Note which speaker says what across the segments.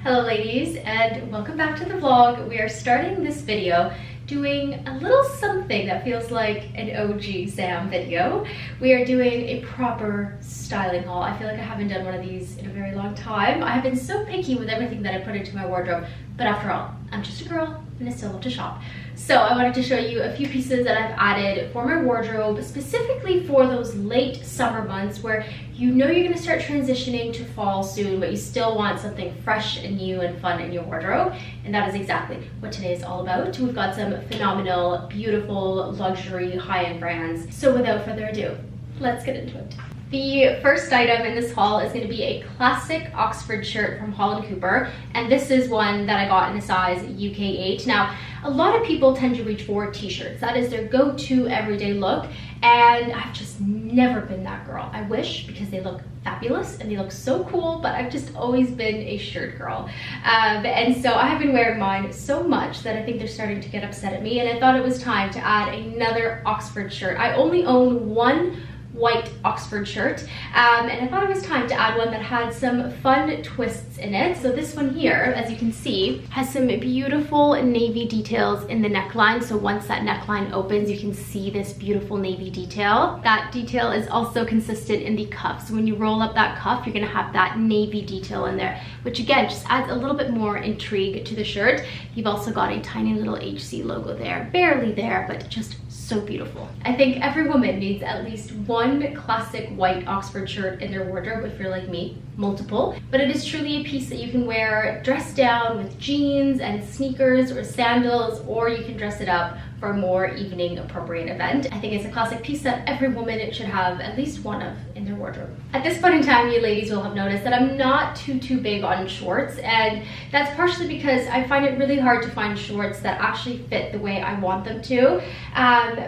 Speaker 1: Hello ladies, and welcome back to the vlog. We are starting this video doing a little something that feels like an OG Sam video. We are doing a proper styling haul. I feel like I haven't done one of these in a very long time. I have been so picky with everything that I put into my wardrobe, but after all, I'm just a girl and I still love to shop. So I wanted to show you a few pieces that I've added for my wardrobe, specifically for those late summer months where you know you're gonna start transitioning to fall soon, but you still want something fresh and new and fun in your wardrobe. And that is exactly what today is all about. We've got some phenomenal, beautiful, luxury, high-end brands. So without further ado, let's get into it. The first item in this haul is going to be a classic Oxford shirt from Holland Cooper, and this is one that I got in a size UK8. Now, a lot of people tend to reach for t-shirts. That is their go-to everyday look, and I've just never been that girl. I wish, because they look fabulous and they look so cool, but I've just always been a shirt girl. And so I have been wearing mine so much that I think they're starting to get upset at me, and I thought it was time to add another Oxford shirt. I only own one white Oxford shirt, and I thought it was time to add one that had some fun twists in it. So this one here, as you can see, has some beautiful navy details in the neckline. So once that neckline opens, you can see this beautiful navy detail. That detail is also consistent in the cuff. So when you roll up that cuff, you're gonna have that navy detail in there, which again just adds a little bit more intrigue to the shirt. You've also got a tiny little HC logo there, barely there, but just so beautiful. I think every woman needs at least one classic white Oxford shirt in their wardrobe, if you're like me, multiple. But it is truly a piece that you can wear dressed down with jeans and sneakers or sandals, or you can dress it up for a more evening appropriate event. I think it's a classic piece that every woman should have at least one of in their wardrobe. At this point in time, you ladies will have noticed that I'm not too big on shorts, and that's partially because I find it really hard to find shorts that actually fit the way I want them to.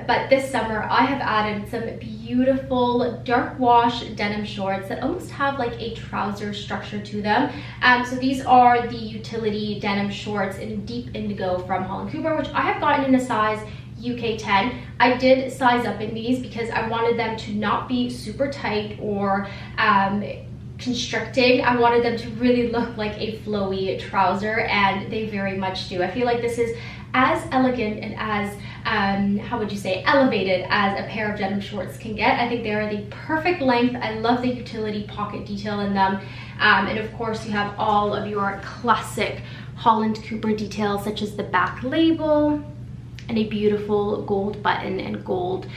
Speaker 1: But this summer I have added some beautiful dark wash denim shorts that almost have like a trouser structure to them. So these are the utility denim shorts in deep indigo from Holland Cooper, which I have gotten in a size UK10. I did size up in these because I wanted them to not be super tight or constricting. I wanted them to really look like a flowy trouser, and they very much do. I feel like this is as elegant and as how would you say, elevated as a pair of denim shorts can get. I think they are the perfect length. I love the utility pocket detail in them, and of course you have all of your classic Holland Cooper details, such as the back label and a beautiful gold button and gold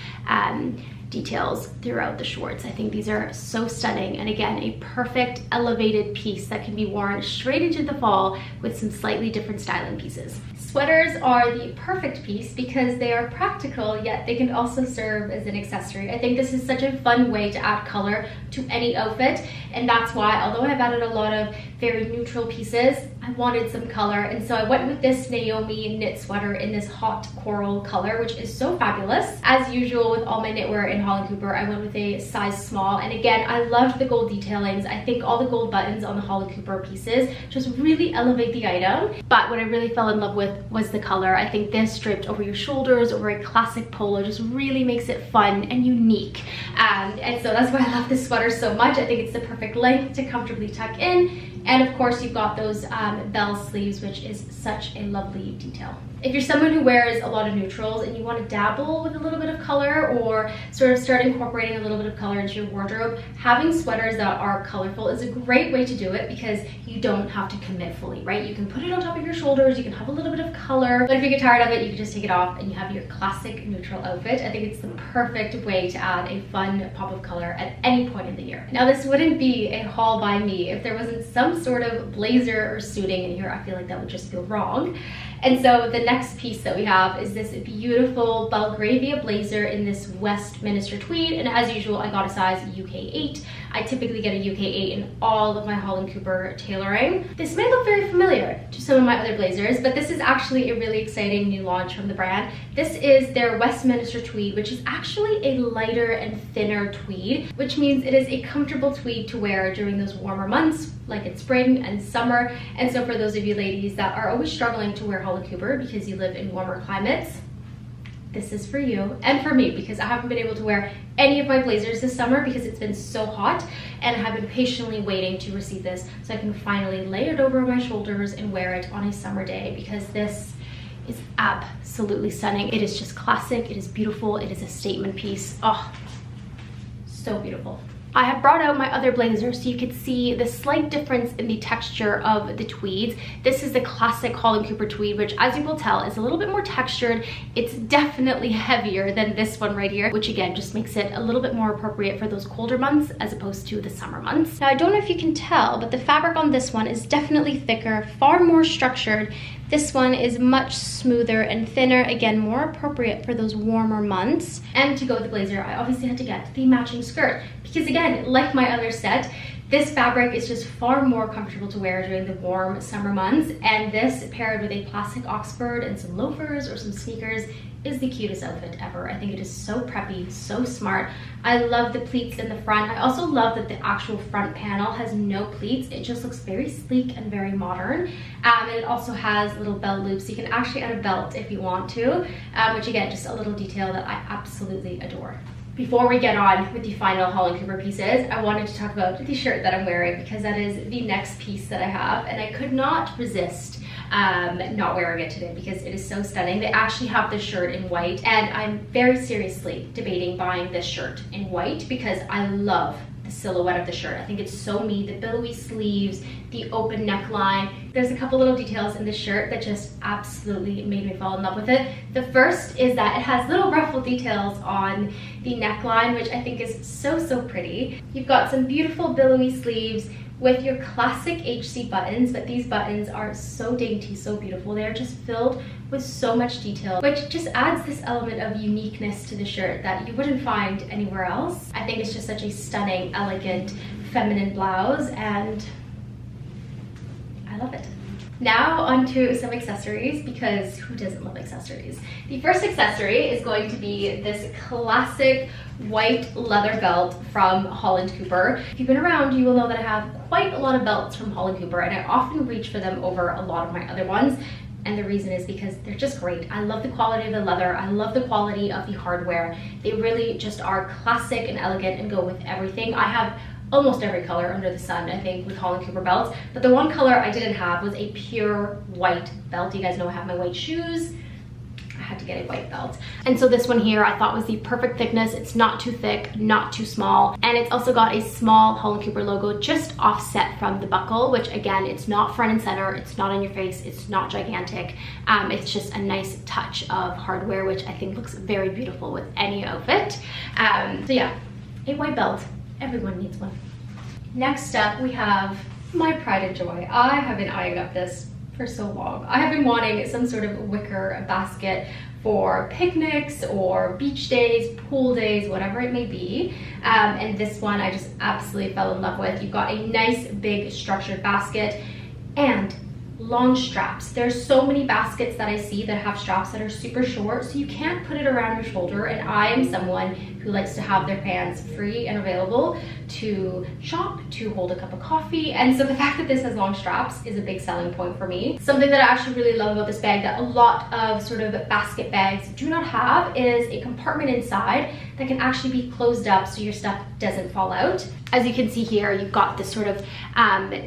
Speaker 1: details throughout the shorts. I think these are so stunning, and again, a perfect elevated piece that can be worn straight into the fall with some slightly different styling pieces. Sweaters are the perfect piece because they are practical, yet they can also serve as an accessory. I think this is such a fun way to add color to any outfit, and that's why, although I've added a lot of very neutral pieces, I wanted some color, and so I went with this Naomi knit sweater in this hot coral color, which is so fabulous. As usual with all my knitwear in Holland Cooper, I went with a size small, and again, I loved the gold detailings. I think all the gold buttons on the Holland Cooper pieces just really elevate the item, but what I really fell in love with was the color. I think this draped over your shoulders over a classic polo just really makes it fun and unique, and so that's why I love this sweater so much. I think it's the perfect length to comfortably tuck in, and of course you've got those bell sleeves, which is such a lovely detail. If you're someone who wears a lot of neutrals and you want to dabble with a little bit of color, or sort of start incorporating a little bit of color into your wardrobe, having sweaters that are colorful is a great way to do it because you don't have to commit fully, right? You can put it on top of your shoulders, you can have a little bit of color, but if you get tired of it, you can just take it off and you have your classic neutral outfit. I think it's the perfect way to add a fun pop of color at any point in the year. Now, this wouldn't be a haul by me if there wasn't some sort of blazer or suiting in here. I feel like that would just feel wrong. And so the next piece that we have is this beautiful Belgravia blazer in this Westminster tweed, and as usual I got a size UK8. I typically get a UK8 in all of my Holland Cooper tailoring. This may look very familiar to some of my other blazers, but this is actually a really exciting new launch from the brand. This is their Westminster tweed, which is actually a lighter and thinner tweed, which means it is a comfortable tweed to wear during those warmer months, like it's spring and summer. And so for those of you ladies that are always struggling to wear Holland Cooper because you live in warmer climates, this is for you and for me, because I haven't been able to wear any of my blazers this summer because it's been so hot, and I have been patiently waiting to receive this so I can finally lay it over my shoulders and wear it on a summer day, because this is absolutely stunning. It is just classic, it is beautiful, it is a statement piece. Oh, so beautiful. I have brought out my other blazer so you could see the slight difference in the texture of the tweeds. This is the classic Holland Cooper tweed, which, as you will tell, is a little bit more textured. It's definitely heavier than this one right here, which again just makes it a little bit more appropriate for those colder months as opposed to the summer months. Now, I don't know if you can tell, but the fabric on this one is definitely thicker, far more structured. This one is much smoother and thinner, again, more appropriate for those warmer months. And to go with the blazer, I obviously had to get the matching skirt, because again, like my other set, this fabric is just far more comfortable to wear during the warm summer months, and this paired with a plastic Oxford and some loafers or some sneakers is the cutest outfit ever. I think it is so preppy, so smart. I love the pleats in the front. I also love that the actual front panel has no pleats. It just looks very sleek and very modern. And it also has little belt loops. You can actually add a belt if you want to, which again, just a little detail that I absolutely adore. Before we get on with the final Holland Cooper pieces, I wanted to talk about the shirt that I'm wearing, because that is the next piece that I have, and I could not resist not wearing it today because it is so stunning. They actually have this shirt in white, and I'm very seriously debating buying this shirt in white because I love the silhouette of the shirt. I think it's so me, the billowy sleeves, the open neckline. There's a couple little details in the shirt that just absolutely made me fall in love with it. The first is that it has little ruffle details on the neckline, which I think is so, so pretty. You've got some beautiful billowy sleeves with your classic HC buttons, but these buttons are so dainty, so beautiful. They're just filled with so much detail, which just adds this element of uniqueness to the shirt that you wouldn't find anywhere else. I think it's just such a stunning, elegant, feminine blouse, and I love it. Now onto some accessories, because who doesn't love accessories? The first accessory is going to be this classic white leather belt from Holland Cooper. If you've been around, you will know that I have quite a lot of belts from Holland Cooper, and I often reach for them over a lot of my other ones. And the reason is because they're just great. I love the quality of the leather. I love the quality of the hardware. They really just are classic and elegant and go with everything. I have almost every color under the sun, I think, with Holland Cooper belts. But the one color I didn't have was a pure white belt. You guys know I have my white shoes. I had to get a white belt. And so this one here I thought was the perfect thickness. It's not too thick, not too small. And it's also got a small Holland Cooper logo just offset from the buckle, which again, it's not front and center. It's not on your face. It's not gigantic. It's just a nice touch of hardware, which I think looks very beautiful with any outfit. So yeah, a white belt. Everyone needs one. Next up, we have my pride and joy. I have been eyeing up this for so long. I have been wanting some sort of wicker basket for picnics or beach days, pool days, whatever it may be. And this one I just absolutely fell in love with. You've got a nice big structured basket and long straps. There's so many baskets that I see that have straps that are super short, so you can't put it around your shoulder, and I am someone who likes to have their hands free and available to shop, to hold a cup of coffee, and so the fact that this has long straps is a big selling point for me. Something that I actually really love about this bag that a lot of sort of basket bags do not have is a compartment inside that can actually be closed up so your stuff doesn't fall out. As you can see here, you've got this sort of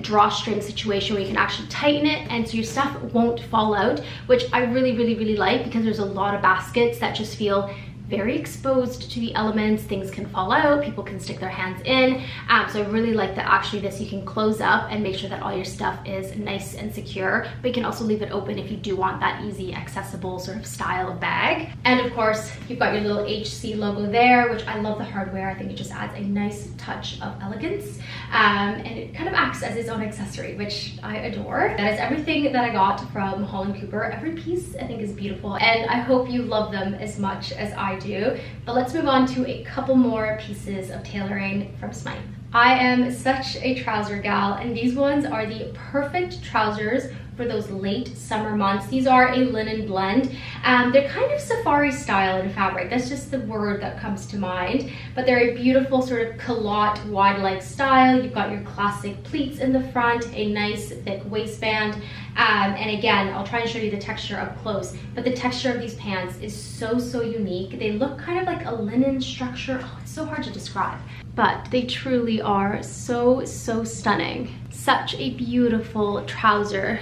Speaker 1: drawstring situation where you can actually tighten it, and so your stuff won't fall out, which I really like, because there's a lot of baskets that just feel very exposed to the elements. Things can fall out, people can stick their hands in. So I really like that actually this you can close up and make sure that all your stuff is nice and secure, but you can also leave it open if you do want that easy, accessible sort of style of bag. And of course, you've got your little HC logo there, which I love the hardware. I think it just adds a nice touch of elegance. And it kind of acts as its own accessory, which I adore. That is everything that I got from Holland Cooper. Every piece I think is beautiful, and I hope you love them as much as I do. But let's move on to a couple more pieces of tailoring from Smite. I am such a trouser gal, and these ones are the perfect trousers for those late summer months. These are a linen blend. They're kind of safari style in fabric. That's just the word that comes to mind. But they're a beautiful sort of culotte wide leg style. You've got your classic pleats in the front, a nice thick waistband. And again, I'll try and show you the texture up close, but the texture of these pants is so, so unique. They look kind of like a linen structure. Oh, it's so hard to describe, but they truly are so, so stunning. Such a beautiful trouser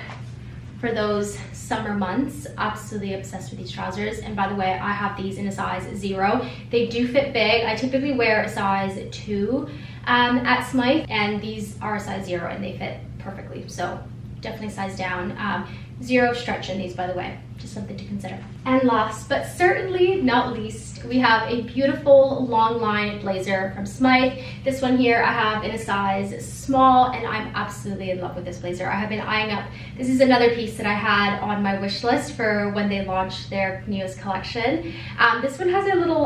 Speaker 1: for those summer months. Absolutely obsessed with these trousers. And by the way, I have these in a size 0. They do fit big. I typically wear a size 2 at Smythe, and these are a size 0 and they fit perfectly. So definitely size down. 0 stretch in these, by the way, just something to consider. And last but certainly not least, we have a beautiful long line blazer from Smythe. This one here I have in a size small, and I'm absolutely in love with this blazer. I have been eyeing up, this is another piece that I had on my wish list for when they launched their newest collection. This one has a little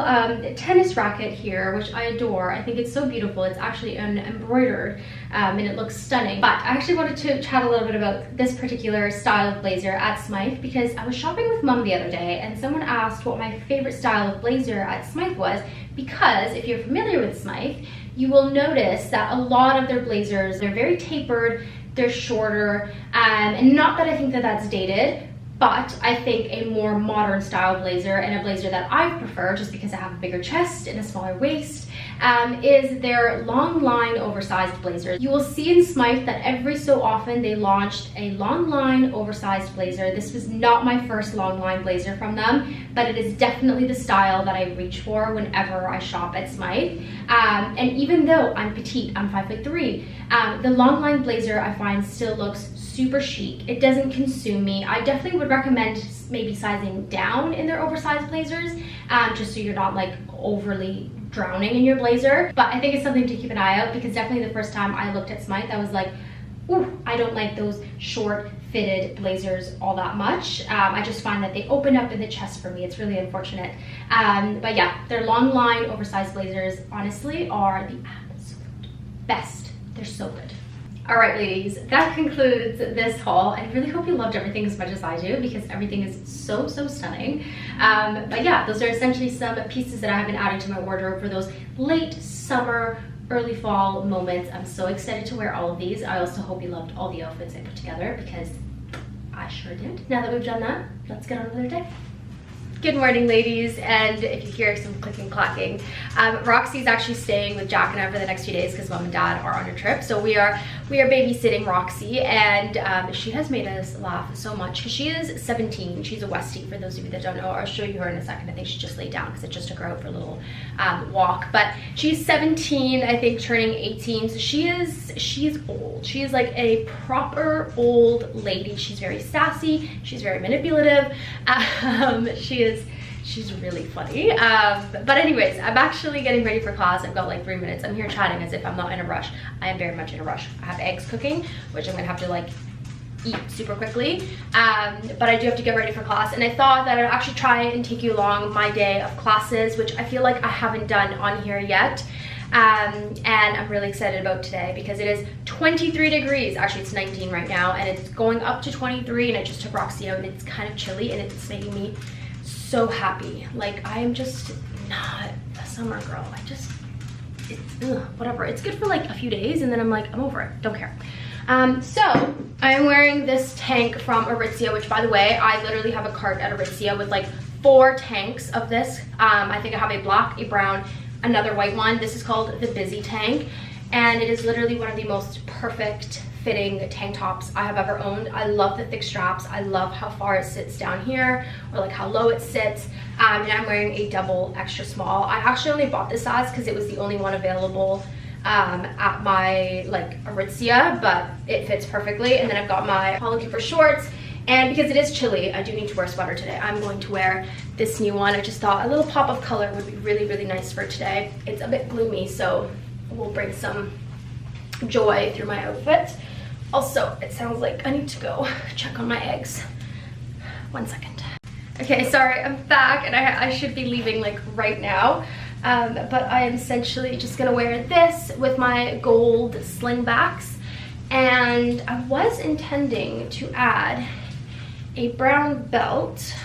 Speaker 1: tennis racket here, which I adore. I think it's so beautiful. It's actually embroidered and it looks stunning. But I actually wanted to chat a little bit about this particular style of blazer at Smythe because I was shopping with Mum the other day and someone asked what my favorite style of blazer at Smythe was, because if you're familiar with Smythe, you will notice that a lot of their blazers, they're very tapered, they're shorter, and not that I think that that's dated, but I think a more modern style blazer, and a blazer that I prefer just because I have a bigger chest and a smaller waist, is their long line oversized blazers. You will see in Smythe that every so often they launched a long line oversized blazer. This was not my first long line blazer from them, but it is definitely the style that I reach for whenever I shop at Smythe. And even though I'm petite, I'm 5'3", the long line blazer I find still looks super chic. It doesn't consume me. I definitely would recommend maybe sizing down in their oversized blazers, just so you're not like overly drowning in your blazer. But I think it's something to keep an eye out, because definitely the first time I looked at Smythe, I was like, ooh, I don't like those short fitted blazers all that much. I just find that they open up in the chest for me. It's really unfortunate. But yeah, their long line oversized blazers honestly are the absolute best. They're so good. All right, ladies, that concludes this haul. I really hope you loved everything as much as I do, because everything is so, so stunning. But yeah, those are essentially some pieces that I have been adding to my wardrobe for those late summer, early fall moments. I'm so excited to wear all of these. I also hope you loved all the outfits I put together, because I sure did. Now that we've done that, let's get on with another day. Good morning, ladies, and if you hear some clicking clacking, Roxy's actually staying with Jack and I for the next few days because Mom and Dad are on a trip. So we are babysitting Roxy, and she has made us laugh so much because she is 17. She's a Westie, for those of you that don't know. I'll show you her in a second. I think she just laid down because I just took her out for a little walk. But she's 17, I think, turning 18. So she is old. She is like a proper old lady. She's very sassy. She's very manipulative. She's really funny. But anyways, I'm actually getting ready for class. I've got like 3 minutes. I'm here chatting as if I'm not in a rush. I am very much in a rush. I have eggs cooking, which I'm gonna have to like eat super quickly. But I do have to get ready for class, and I thought that I'd actually try and take you along my day of classes, which I feel like I haven't done on here yet. And I'm really excited about today because it is 23 degrees. Actually, it's 19 right now, and it's going up to 23, and I just took Roxy out, and it's kind of chilly, and it's making me so happy. Like, I am just not a summer girl. Whatever. It's good for like a few days, and then I'm like, I'm over it. Don't care. So I am wearing this tank from Aritzia, which, by the way, I literally have a cart at Aritzia with like 4 tanks of this. I think I have a black, a brown, another white one. This is called the Busy Tank, and it is literally one of the most perfect fitting tank tops I have ever owned. I love the thick straps. I love how far it sits down here, or like how low it sits. And I'm wearing a double extra small. I actually only bought this size because it was the only one available at my like Aritzia, but it fits perfectly. And then I've got my Holland Cooper shorts, and because it is chilly, I do need to wear a sweater today. I'm going to wear this new one. I just thought a little pop of color would be really, really nice for today. It's a bit gloomy, so we'll bring some joy through my outfit. Also, it sounds like I need to go check on my eggs. 1 second. Okay, sorry, I'm back, and I should be leaving like right now. But I am essentially just gonna wear this with my gold slingbacks And I was intending to add a brown belt,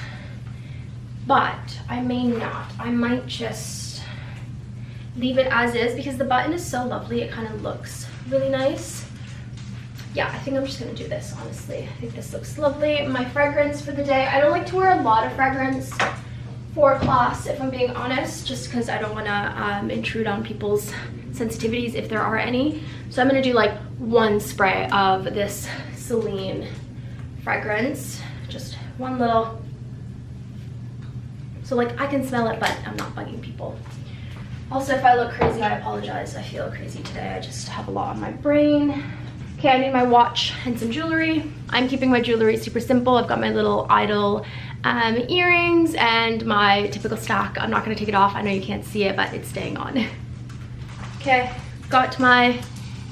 Speaker 1: but I may not. I might just leave it as is because the button is so lovely. It kind of looks really nice. Yeah, I think I'm just gonna do this, honestly. I think this looks lovely. My fragrance for the day, I don't like to wear a lot of fragrance for class, if I'm being honest, just because I don't wanna intrude on people's sensitivities if there are any. So I'm gonna do like one spray of this Celine fragrance, just one little, so like I can smell it, but I'm not bugging people. Also, if I look crazy, I apologize. I feel crazy today. I just have a lot on my brain. Okay, I need my watch and some jewelry. I'm keeping my jewelry super simple. I've got my little idol earrings and my typical stack. I'm not gonna take it off. I know you can't see it, but it's staying on. Okay, got my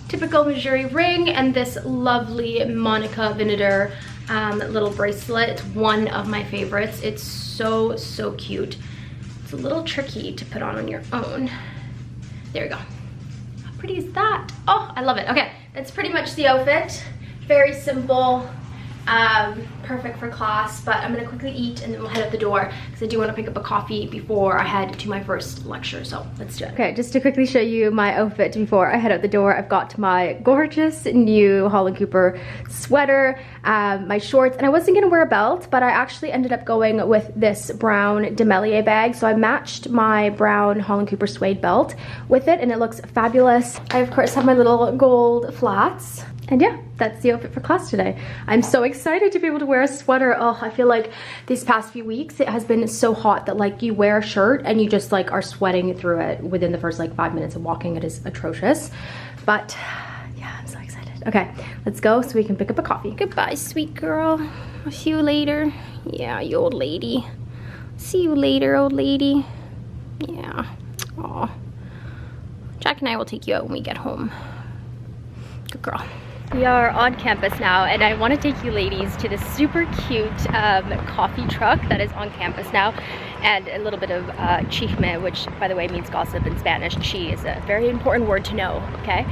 Speaker 1: typical Missouri ring and this lovely Monica Vinader little bracelet. It's one of my favorites. It's so, so cute. It's a little tricky to put on your own. There we go. How pretty is that? Oh, I love it. Okay, that's pretty much the outfit. Very simple, perfect for class, but I'm gonna quickly eat and then we'll head out the door because I do want to pick up a coffee before I head to my first lecture, so let's do it. Okay, just to quickly show you my outfit before I head out the door, I've got my gorgeous new Holland Cooper sweater, my shorts, and I wasn't gonna wear a belt, but I actually ended up going with this brown Demelier bag, so I matched my brown Holland Cooper suede belt with it, and it looks fabulous. I of course have my little gold flats. And yeah, that's the outfit for class today. I'm so excited to be able to wear a sweater. Oh, I feel like these past few weeks it has been so hot that like you wear a shirt and you just like are sweating through it within the first like 5 minutes of walking. It is atrocious. But yeah, I'm so excited. Okay, let's go so we can pick up a coffee. Goodbye, sweet girl. I'll see you later. Yeah, you old lady. See you later, old lady. Yeah. Aw. Jack and I will take you out when we get home. Good girl. We are on campus now, and I want to take you ladies to this super cute coffee truck that is on campus now, and a little bit of chisme, which by the way means gossip in Spanish. Chi is a very important word to know, okay?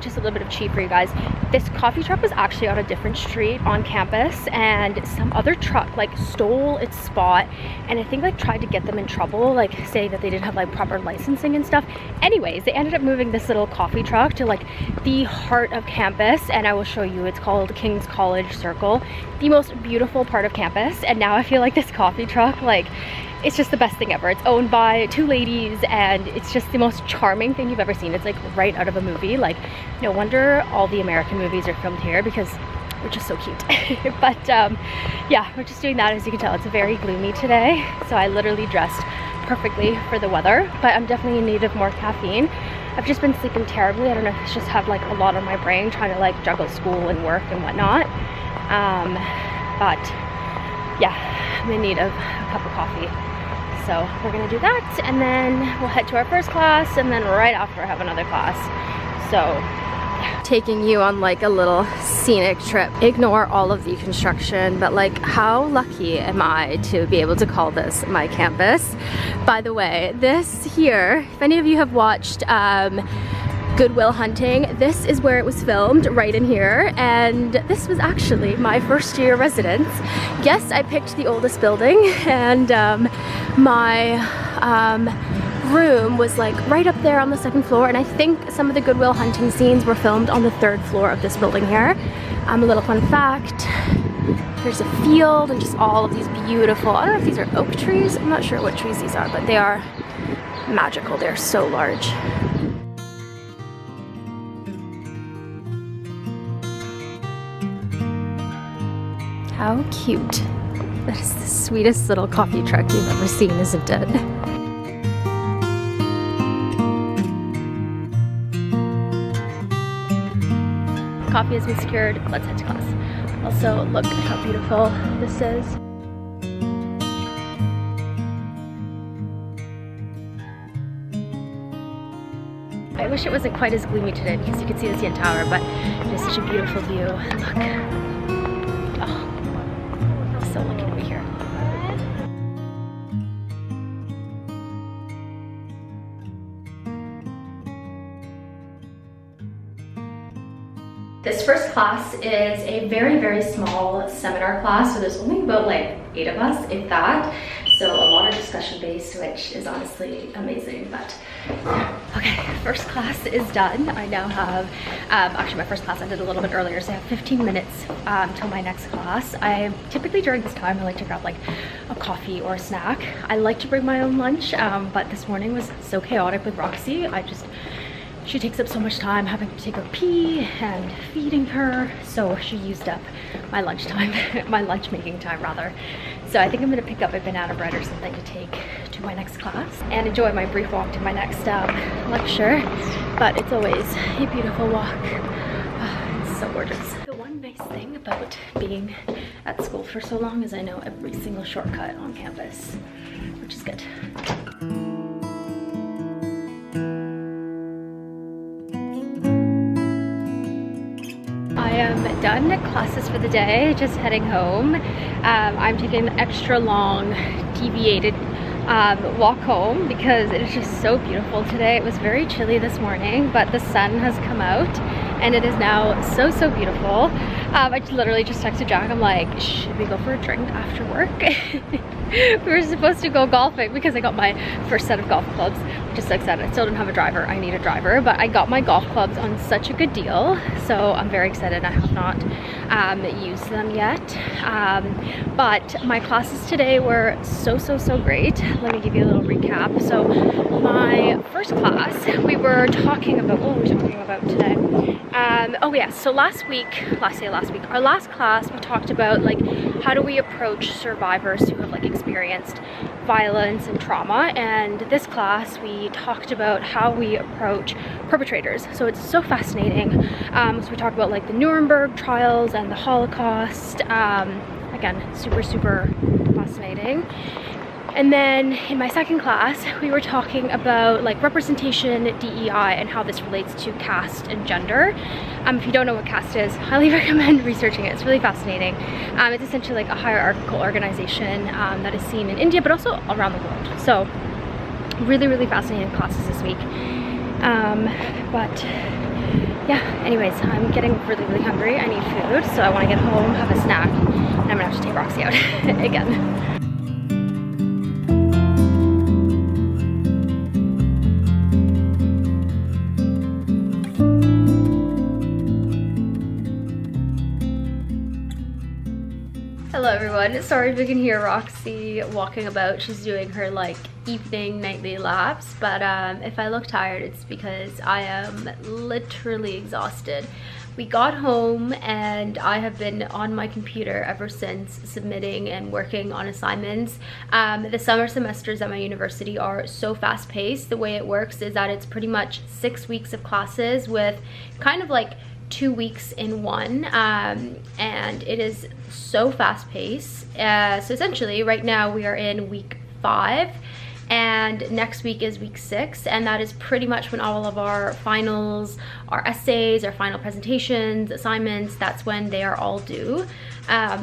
Speaker 1: Just a little bit of chi for you guys. This coffee truck was actually on a different street on campus, and some other truck like stole its spot, and I think like tried to get them in trouble, like saying that they didn't have like proper licensing and stuff. Anyways, they ended up moving this little coffee truck to like the heart of campus, and I will show you. It's called King's College Circle, the most beautiful part of campus, and now I feel like this coffee truck, like, it's just the best thing ever. It's owned by two ladies, and it's just the most charming thing you've ever seen. It's like right out of a movie. Like, no wonder all the American movies are filmed here because we're just so cute. But yeah, we're just doing that. As you can tell, it's very gloomy today, so I literally dressed perfectly for the weather, but I'm definitely in need of more caffeine. I've just been sleeping terribly. I don't know if it's just have like a lot on my brain trying to like juggle school and work and whatnot. But yeah, I'm in need of a cup of coffee. So we're gonna do that, and then we'll head to our first class, and then right after I have another class. So yeah. Taking you on like a little scenic trip. Ignore all of the construction, but like how lucky am I to be able to call this my campus. By the way, this here, if any of you have watched Good Will Hunting, this is where it was filmed, right in here, and this was actually my first year residence. Yes, I picked the oldest building, and my room was like right up there on the second floor, and I think some of the Good Will Hunting scenes were filmed on the third floor of this building here. A little fun fact, there's a field and just all of these beautiful, I don't know if these are oak trees, I'm not sure what trees these are, but they are magical. They're so large. How cute. That is the sweetest little coffee truck you've ever seen, isn't it? Coffee has been secured. Let's head to class. Also, look at how beautiful this is. I wish it wasn't quite as gloomy today because you could see the CN Tower, but it is such a beautiful view. Look. So lucky to be here. This first class is a very, very small seminar class, so there's only about like 8 of us, if that. So a lot of discussion based, which is honestly amazing. But okay, first class is done. I now have, actually my first class ended a little bit earlier, so I have 15 minutes till my next class. I typically during this time I like to grab like a coffee or a snack. I like to bring my own lunch, but this morning was so chaotic with Roxy. She takes up so much time having to take her pee and feeding her, so she used up my lunchtime, my lunch making time rather. So I think I'm gonna pick up a banana bread or something to take to my next class and enjoy my brief walk to my next lecture. But it's always a beautiful walk. It's so gorgeous. The one nice thing about being at school for so long is I know every single shortcut on campus, which is good. I am done at classes for the day, just heading home. I'm taking an extra long, deviated walk home because it is just so beautiful today. It was very chilly this morning, but the sun has come out and it is now so, so beautiful. I literally just texted Jack, I'm like, should we go for a drink after work? We were supposed to go golfing because I got my first set of golf clubs, which is so excited. I still don't have a driver, I need a driver, but I got my golf clubs on such a good deal, so I'm very excited. I have not used them yet, but my classes today were so, so, so great. Let me give you a little recap. So my first class, we were talking about, what were we talking about today? Oh yeah, so last week, our last class, we talked about like how do we approach survivors who have like experienced violence and trauma, and this class we talked about how we approach perpetrators. So it's so fascinating. So we talked about like the Nuremberg trials and the Holocaust. Again, super, super fascinating. And then in my second class, we were talking about like representation, DEI, and how this relates to caste and gender. If you don't know what caste is, highly recommend researching it. It's really fascinating. It's essentially like a hierarchical organization that is seen in India, but also around the world. So really, really fascinating classes this week. But yeah, anyways, I'm getting really, really hungry. I need food, so I want to get home, have a snack, and I'm gonna have to take Roxy out again. Hello everyone, sorry if you can hear Roxy walking about. She's doing her like evening nightly laps, but if I look tired, it's because I am literally exhausted. We got home and I have been on my computer ever since, submitting and working on assignments. The summer semesters at my university are so fast paced. The way it works is that it's pretty much 6 weeks of classes with kind of like 2 weeks in one, and it is so fast paced. So essentially right now we are in week 5 and next week is week 6, and that is pretty much when all of our finals, our essays, our final presentations, assignments, that's when they are all due.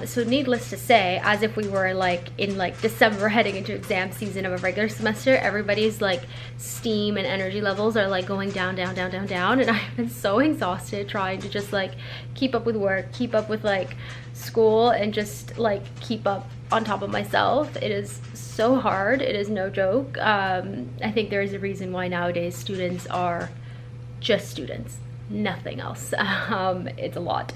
Speaker 1: So needless to say, as if we were like in like December heading into exam season of a regular semester, everybody's like steam and energy levels are like going down, down, down, down, down, and I've been so exhausted trying to just like keep up with work, keep up with like school, and just like keep up on top of myself. It is so hard. It is no joke. I think there is a reason why nowadays students are just students, nothing else. It's a lot.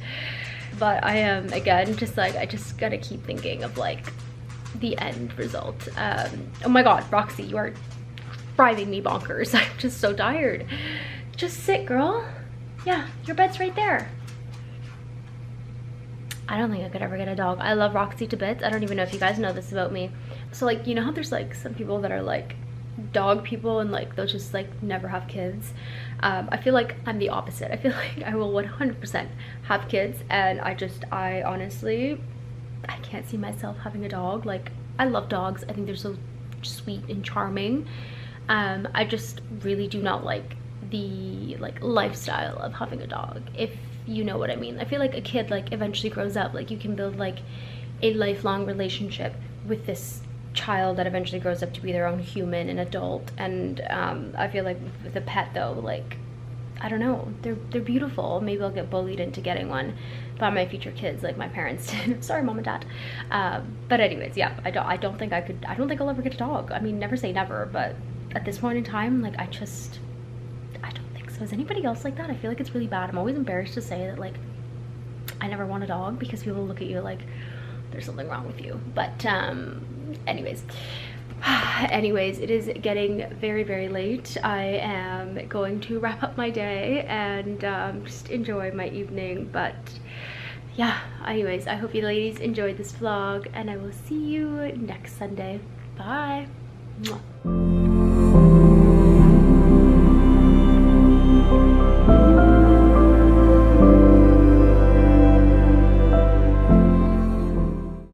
Speaker 1: But I am, again, just like, I just gotta keep thinking of like the end result. Oh my god, Roxy, you are driving me bonkers. I'm just so tired. Just sit, girl. Yeah, your bed's right there. I don't think I could ever get a dog. I love Roxy to bits. I don't even know if you guys know this about me. So like, you know how there's like some people that are like dog people and like they'll just like never have kids. I feel like I'm the opposite. I feel like I will 100% have kids, and I honestly, I can't see myself having a dog. Like, I love dogs. I think they're so sweet and charming. I just really do not like the like lifestyle of having a dog, if you know what I mean. I feel like a kid like eventually grows up, like you can build like a lifelong relationship with this child that eventually grows up to be their own human and adult. And I feel like with a pet though, like I don't know, they're beautiful. Maybe I'll get bullied into getting one by my future kids like my parents did. Sorry, mom and dad. But anyways, yeah, I don't think I'll ever get a dog. I mean, never say never, but at this point in time, like, I don't think so. Is anybody else like that? I feel like it's really bad. I'm always embarrassed to say that, like, I never want a dog, because people look at you like there's something wrong with you. But anyways, it is getting very, very late. I am going to wrap up my day and just enjoy my evening. But yeah, anyways, I hope you ladies enjoyed this vlog, and I will see you next Sunday. Bye. Mwah.